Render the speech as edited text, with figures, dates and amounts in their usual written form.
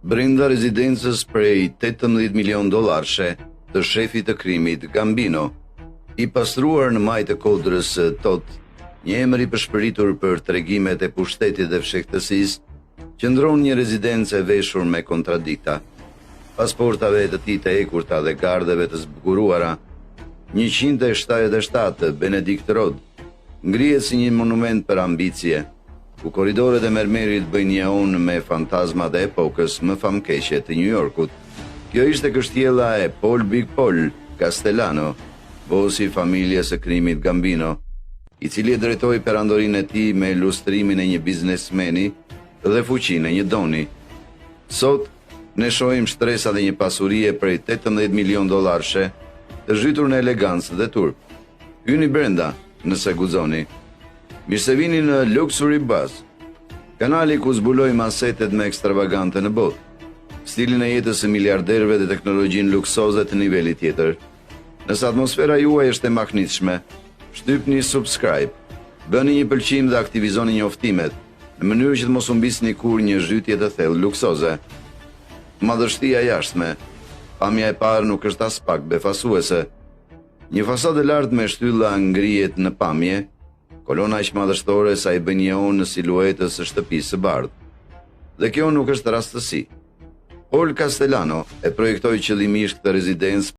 brenda rezidencës prej 18 milion dollarëshe të shefit të krimit Gambino, i pastruar në majtë të kodrës Tot, një emër i përshpëritur për tregimet e pushtetit dhe fshehtësisë, qëndron një rezidencë e veshur me kontradikta. Pasportave të tij të ekurta dhe gardeve të zbukuruara, 177 Benedict Road ngrihet si një monument për ambicie, ku korridoret e mermerit bëjnë një unë me fantazmat e epokës më famkeqe të New Yorkut. Kjo ishte kështjella e Paul Big Paul Castellano, bosi i familjes së krimit Gambino, i cili e drejtoi perandorinë e tij me lustrimin e një biznesmeni dhe fuqinë e një doni. Sot ne shohim shtresa dhe një pasurie prej 18 milion dollarëshe, të zhytur në elegancë dhe turp. Hyni brenda, nëse guxoni. Mirë se vini në Luxury Buzz, kanali ku zbulojmë asetet më ekstravagante në botë, stilin e jetës së miliarderëve dhe teknologjinë luksoze të nivelit tjetër. Nëse atmosfera juaj është e maknitshme, shtypni subscribe, bëni një pëlqim dhe aktivizoni njoftimet, në mënyrë që të mos humbisni kur një zhytje të thellë luksoze. Madhështia jashtme, pamja e parë nuk është as pak befasuese. Një fasadë e lartë me shtylla ngrihet në pamje, kolona aq madhështore sa i bën një onë në siluetës së shtëpisë së bardhë. Dhe kjo nuk është rastësi. Paul Castellano e projektoi qëllimisht këtë rezidencë